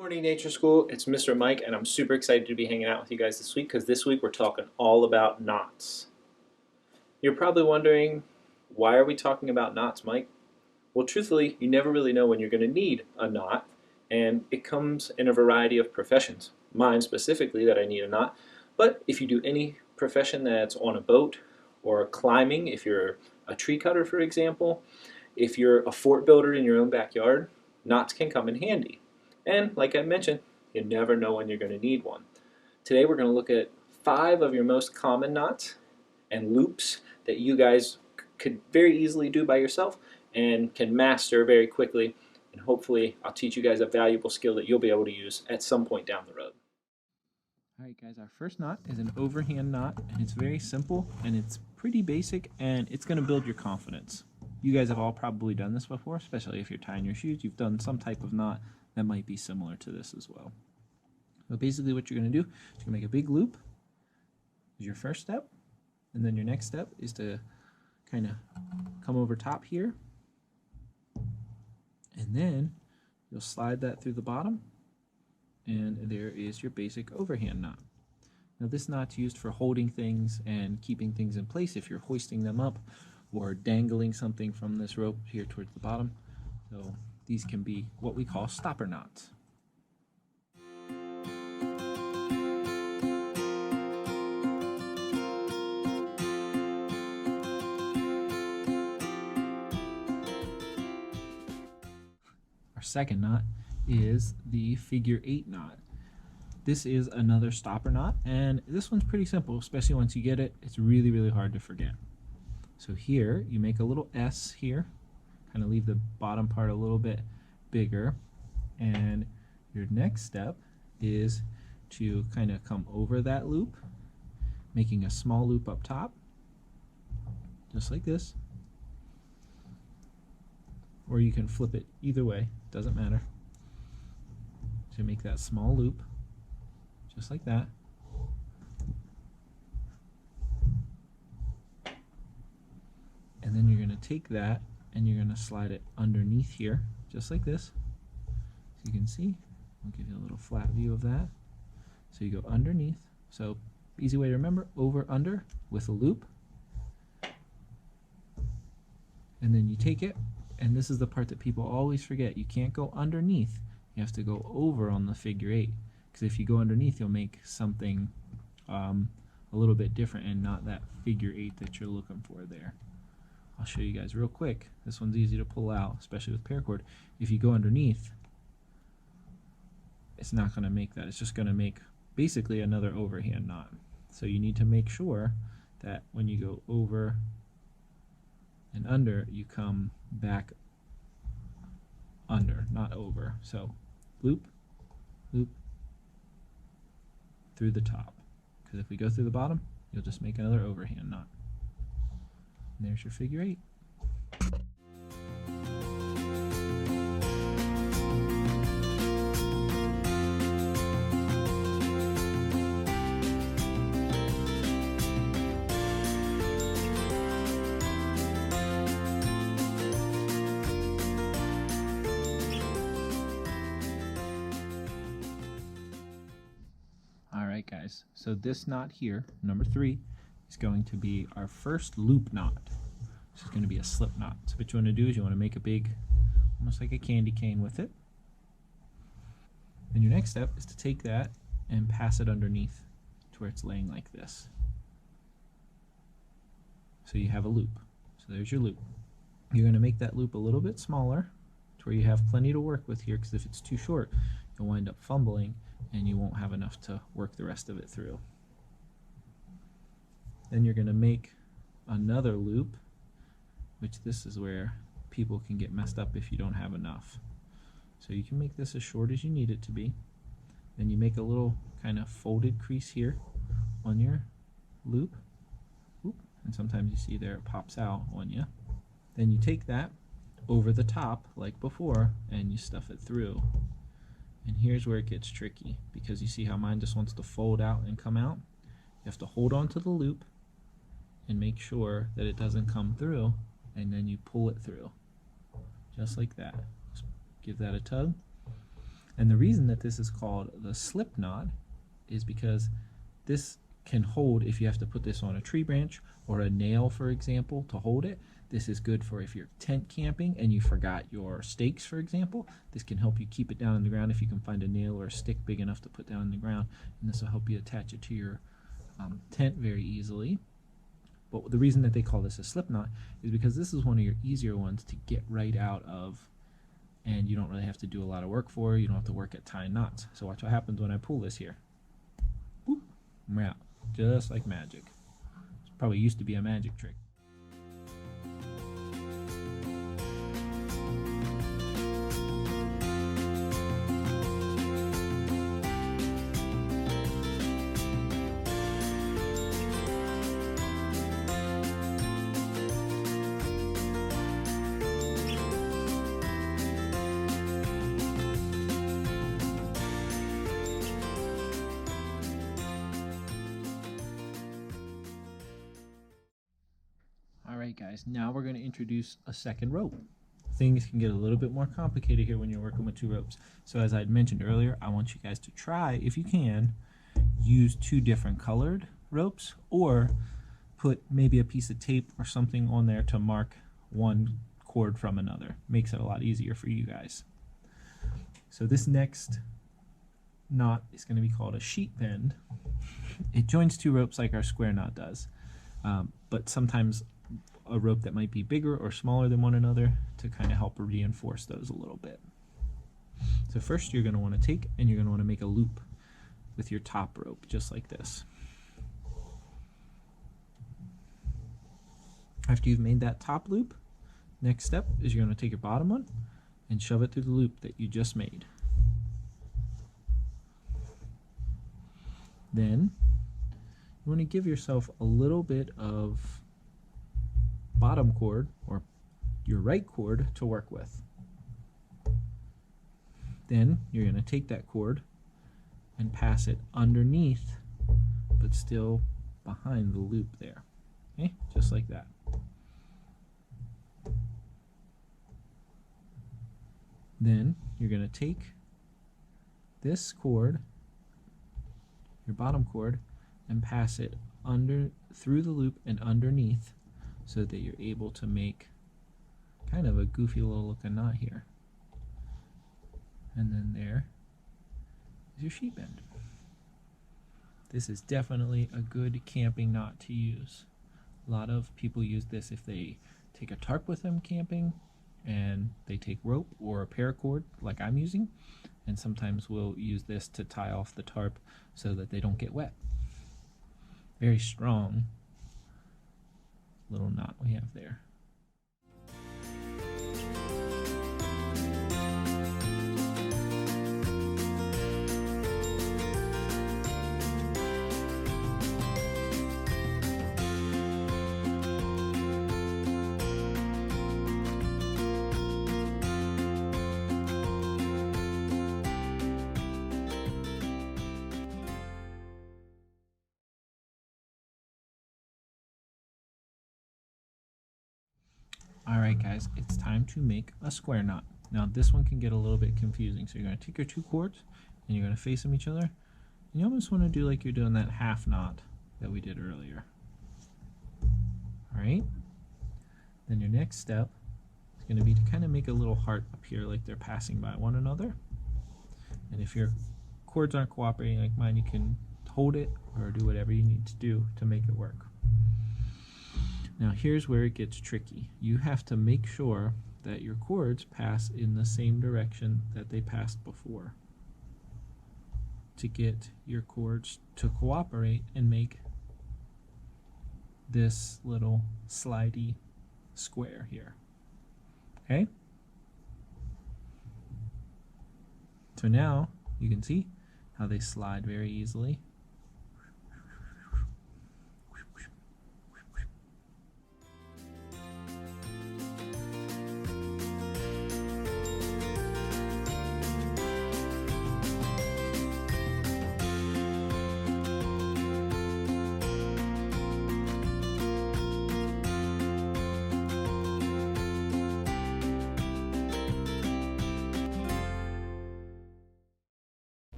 Morning Nature School, it's Mr. Mike and I'm super excited to be hanging out with you guys this week because this week we're talking all about knots. You're probably wondering, why are we talking about knots, Mike? Well, truthfully, you never really know when you're going to need a knot, and it comes in a variety of professions. Mine specifically, that I need a knot, but if you do any profession that's on a boat or climbing, if you're a tree cutter for example, if you're a fort builder in your own backyard, knots can come in handy. And like I mentioned, you never know when you're going to need one. Today we're going to look at 5 of your most common knots and loops that you guys could very easily do by yourself and can master very quickly. And hopefully I'll teach you guys a valuable skill that you'll be able to use at some point down the road. Alright guys, our first knot is an overhand knot, and it's very simple and it's pretty basic, and it's going to build your confidence. You guys have all probably done this before, especially if you're tying your shoes. You've done some type of knot that might be similar to this as well. So basically what you're going to do is you're going to make a big loop is your first step, and then your next step is to kind of come over top here, and then you'll slide that through the bottom, and there is your basic overhand knot. Now this knot's used for holding things and keeping things in place if you're hoisting them up or dangling something from this rope here towards the bottom. So these can be what we call stopper knots. Our second knot is the figure 8 knot. This is another stopper knot, and this one's pretty simple, especially once you get it. It's really hard to forget. So here you make a little S here, kind of leave the bottom part a little bit bigger, and your next step is to kind of come over that loop, making a small loop up top, just like this, or you can flip it either way, doesn't matter. So make that small loop, just like that. And then you're going to take that and you're going to slide it underneath here, just like this. So you can see, I'll give you a little flat view of that. So you go underneath. So easy way to remember, over, under with a loop. And then you take it, and this is the part that people always forget. You can't go underneath. You have to go over on the figure 8. Because if you go underneath, you'll make something a little bit different and not that figure 8 that you're looking for there. I'll show you guys real quick. This one's easy to pull out, especially with paracord. If you go underneath, it's not going to make that. It's just going to make basically another overhand knot. So you need to make sure that when you go over and under, you come back under, not over. So loop, loop, through the top. Because if we go through the bottom, you'll just make another overhand knot. And there's your figure 8. Alright guys, so this knot here, number 3, is going to be our first loop knot. This is going to be a slip knot. So what you want to do is you want to make a big, almost like a candy cane with it. Then your next step is to take that and pass it underneath to where it's laying like this. So you have a loop. So there's your loop. You're going to make that loop a little bit smaller to where you have plenty to work with here, because if it's too short, you'll wind up fumbling and you won't have enough to work the rest of it through. Then you're going to make another loop, which this is where people can get messed up if you don't have enough. So you can make this as short as you need it to be. Then you make a little kind of folded crease here on your loop. Oop, and sometimes you see there it pops out on you. Then you take that over the top like before and you stuff it through. And here's where it gets tricky, because you see how mine just wants to fold out and come out? You have to hold on to the loop and make sure that it doesn't come through, and then you pull it through, just like that. Just give that a tug, And the reason that this is called the slip knot is because this can hold if you have to put this on a tree branch or a nail, for example, to hold it. This is good for if you're tent camping and you forgot your stakes, for example. This can help you keep it down on the ground if you can find a nail or a stick big enough to put down on the ground, and this will help you attach it to your tent very easily. But the reason that they call this a slip knot is because this is one of your easier ones to get right out of, and you don't really have to do a lot of work for. You don't have to work at tying knots. So watch what happens when I pull this here. Whoop, we're out, just like magic. It probably used to be a magic trick. Alright guys, now we're going to introduce a second rope. Things can get a little bit more complicated here when you're working with 2 ropes. So as I mentioned earlier, I want you guys to try, if you can, use 2 different colored ropes, or put maybe a piece of tape or something on there to mark one cord from another. Makes it a lot easier for you guys. So this next knot is going to be called a sheet bend. It joins 2 ropes like our square knot does, but sometimes a rope that might be bigger or smaller than one another to kind of help reinforce those a little bit. So first you're going to want to take and you're going to want to make a loop with your top rope, just like this. After you've made that top loop, next step is you're going to take your bottom one and shove it through the loop that you just made. Then you want to give yourself a little bit of bottom cord, or your right cord, to work with. Then you're going to take that cord and pass it underneath, but still behind the loop there. Okay, just like that. Then you're going to take this cord, your bottom cord, and pass it through the loop and underneath, so that you're able to make kind of a goofy little looking knot here. And then there is your sheet bend. This is definitely a good camping knot to use. A lot of people use this if they take a tarp with them camping, and they take rope or a paracord like I'm using, and sometimes we'll use this to tie off the tarp so that they don't get wet. Very strong little knot we have there. Alright guys, it's time to make a square knot. Now this one can get a little bit confusing, so you're going to take your 2 cords and you're going to face them each other. And you almost want to do like you're doing that half knot that we did earlier. Alright? Then your next step is going to be to kind of make a little heart up here like they're passing by one another. And if your cords aren't cooperating like mine, you can hold it or do whatever you need to do to make it work. Now here's where it gets tricky. You have to make sure that your cords pass in the same direction that they passed before to get your cords to cooperate and make this little slidey square here. Okay? So now you can see how they slide very easily.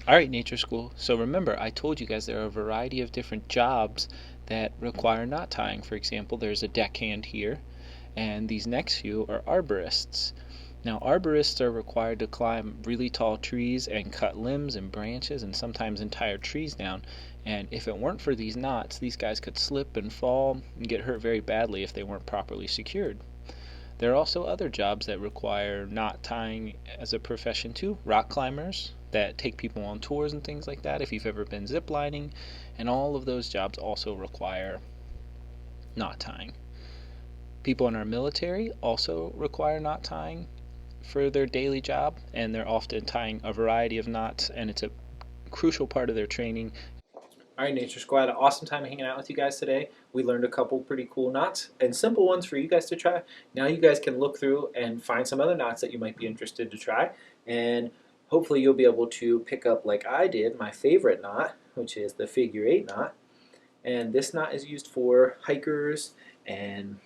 Alright, Nature School. So remember, I told you guys there are a variety of different jobs that require knot tying. For example, there's a deckhand here, and these next few are arborists. Now, arborists are required to climb really tall trees and cut limbs and branches and sometimes entire trees down. And if it weren't for these knots, these guys could slip and fall and get hurt very badly if they weren't properly secured. There are also other jobs that require knot tying as a profession too. Rock climbers that take people on tours and things like that, if you've ever been zip lining, and all of those jobs also require knot tying. People in our military also require knot tying for their daily job, and they're often tying a variety of knots, and it's a crucial part of their training. All right, Nature Squad, awesome time hanging out with you guys today. We learned a couple pretty cool knots and simple ones for you guys to try. Now you guys can look through and find some other knots that you might be interested to try, and hopefully you'll be able to pick up, like I did, my favorite knot, which is the figure 8 knot. And this knot is used for hikers and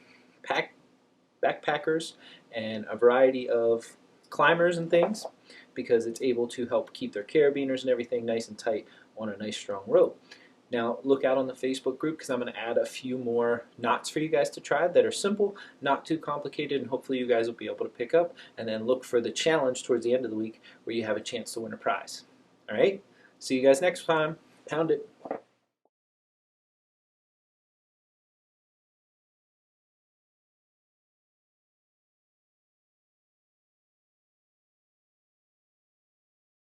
backpackers and a variety of climbers and things, because it's able to help keep their carabiners and everything nice and tight on a nice strong rope. Now look out on the Facebook group, because I'm going to add a few more knots for you guys to try that are simple, not too complicated, and hopefully you guys will be able to pick up. And then look for the challenge towards the end of the week where you have a chance to win a prize. Alright, see you guys next time. Pound it.